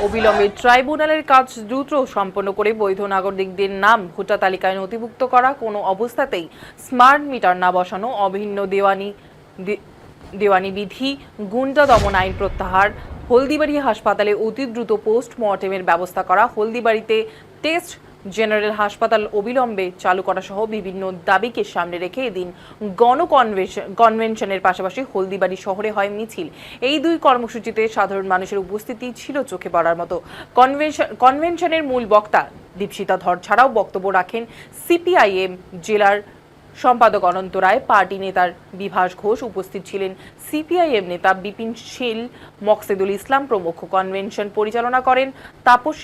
অবিলম্বে ট্রাইব্যুনালের কাজ দ্রুত সম্পন্ন করে বৈধ নাগরিকদের নাম ভোটার তালিকায় নথিভুক্ত করা, কোনো অবস্থাতেই স্মার্ট মিটার না বসানো, অভিন্ন দেওয়ানি বিধি, গুন্ডা দমন আইন প্রত্যাহার, হলদিবাড়ি হাসপাতালে অতি দ্রুত পোস্টমর্টেমের ব্যবস্থা করা, হলদিবাড়িতে টেস্ট জেনারেল হাসপাতাল অবিলম্বে চালু করা সহ বিভিন্ন দাবিকে সামনে রেখে এদিন কনভেনশনের পাশাপাশি হলদিবাড়ি শহরে হয় মিছিল। এই দুই কর্মসূচিতে সাধারণ মানুষের উপস্থিতি ছিল চোখে পড়ার মতো। কনভেনশনের মূল বক্তা দীপশিতা ধর ছাড়াও বক্তব্য রাখেন সিপিআইএম জেলার সম্পাদক অনন্ত রায়, পার্টি নেতার বিভাস ঘোষ, উপস্থিত ছিলেন সিপিআইএম নেতা বিপিন শীল, মকসেদুল ইসলাম প্রমুখ। কনভেনশন পরিচালনা করেন তাপস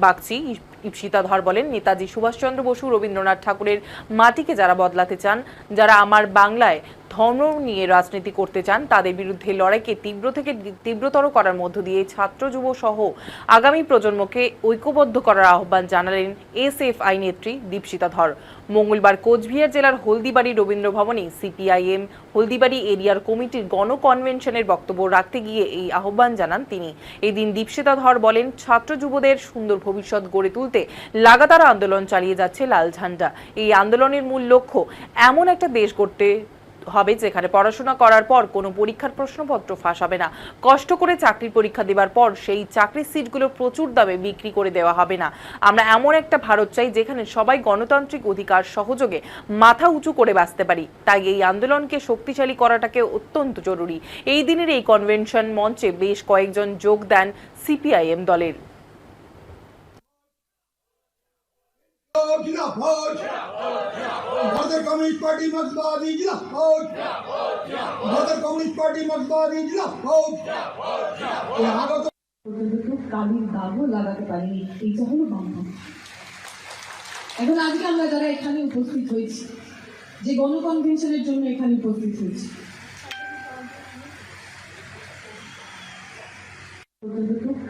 বাগচি। দীপশিতা ধর বলেন, নেতাজি সুভাষচন্দ্র বসু, রবীন্দ্রনাথ ঠাকুরের মাটিকে যারা বদলাতে চান, যারা আমার বাংলায় ধর্ম নিয়ে রাজনীতি করতে চান, তাদের বিরুদ্ধে লড়াইকে তীব্র থেকে তীব্রতর করার মধ্য দিয়ে ছাত্র যুব সহ আগামী প্রজন্মকে ঐক্যবদ্ধ করার আহ্বান জানালেন এসএফআই নেত্রী দীপশিতা ধর। মঙ্গলবার কোচবিহার জেলার হলদিবাড়ি রবীন্দ্র ভবনে সিপিআইএম হলদিবাড়ি এরিয়ার কমিটির গণকনভেনশনের বক্তব্য রাখতে গিয়ে এই আহ্বান জানান তিনি। এই দিন দীপশিতা ধর বলেন, ছাত্র যুবদের সুন্দর ভবিষ্যৎ গড়ে তুলতে লাগাতার আন্দোলন চালিয়ে যাচ্ছে লাল ঝান্ডা। এই আন্দোলনের মূল লক্ষ্য এমন একটা দেশ গড়তে হবে যেখানে পড়াশোনা করার পর কোনো পরীক্ষার প্রশ্নপত্র ফাঁস হবে না, কষ্ট করে চাকরির পরীক্ষা দেওয়ার পর সেই চাকরির সিটগুলো প্রচুর দামে বিক্রি করে দেওয়া হবে না। আমরা এমন একটা ভারত চাই যেখানে সবাই গণতান্ত্রিক অধিকার সহযোগে মাথা উঁচু করে বাঁচতে পারি। তাই এই আন্দোলনকে শক্তিশালী করাটাকে অত্যন্ত জরুরি। এই দিনের এই কনভেনশন মঞ্চে বেশ কয়েকজন যোগ দেন সিপিআইএম দলের। भारतीय कम्युनिस्ट पार्टी मार्क्सवादी जिंदाबाद, भारतीय कम्युनिस्ट पार्टी मार्क्सवादी जिंदाबाद। কালির দাগও লাগাতে পারিনি, এইটা হলো বাংলা। এখন আজকে আমরা যারা এখানে উপস্থিত হয়েছি, যে গণকনভেনশনের জন্য এখানে উপস্থিত হয়েছি,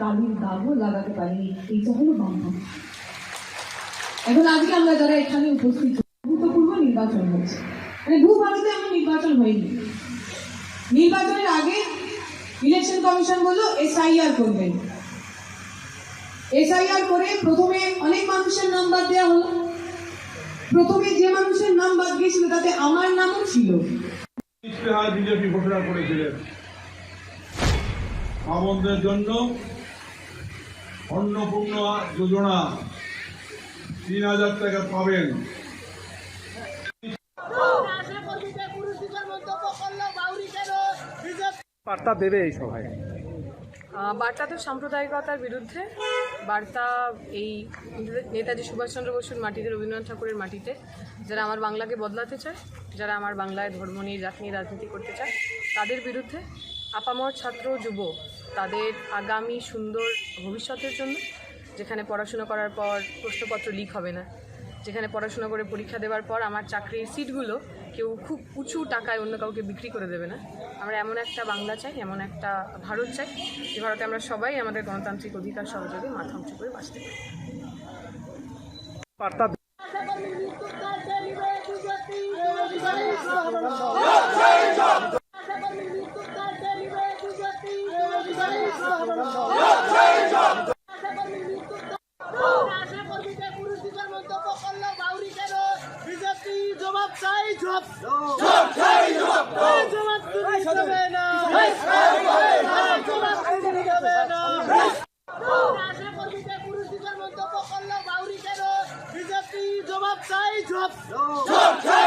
কালির দাগও লাগাতে পারিনি, এইটা হলো বাংলা। এখন আজকে আমরা যারা এখানে উপস্থিত, গুরুত্বপূর্ণ নির্বাচন হচ্ছে, মানে ভারতে এমন নির্বাচন হয়নি। নির্বাচনের আগে ইলেকশন কমিশন বললো এসআইআর করবেন। এসআইআর করে প্রথমে অনেক মানুষের নাম বাদ দেওয়া হলো। প্রথমে যে মানুষের নাম বাদ গিয়েছিল তাতে আমার নামও ছিল। ইশতেহার বিজেপি ঘোষণা করেছিলেন আমাদের জন্য অন্নপূর্ণা যোজনা 3000 টাকা পাবেন। বার্তা দেবে এই সভায়? বার্তা তো সাম্প্রদায়িকতার বিরুদ্ধে, বার্তা এই নেতাজি সুভাষচন্দ্র বসুর মাটিতে, রবীন্দ্রনাথ ঠাকুরের মাটিতে যারা আমার বাংলাকে বদলাতে চায়, যারা আমার বাংলায় ধর্ম নিয়ে জাতি নিয়ে রাজনীতি করতে চায়, তাদের বিরুদ্ধে। আপামর ছাত্র যুব তাদের আগামী সুন্দর ভবিষ্যতের জন্য, যেখানে পড়াশোনা করার পর প্রশ্নপত্র লিক হবে না, যেখানে পড়াশোনা করে পরীক্ষা দেওয়ার পর আমার চাকরির সিটগুলো কেউ খুব উঁচু টাকায় অন্য কাউকে বিক্রি করে দেবে না। আমরা এমন একটা বাংলা চাই, এমন একটা ভারত চাই, যে ভারতে আমরা সবাই আমাদের গণতান্ত্রিক অধিকার সহযোগে মাথা উঁচু করে বাঁচতে পারি। বার্তা জবাব চাই।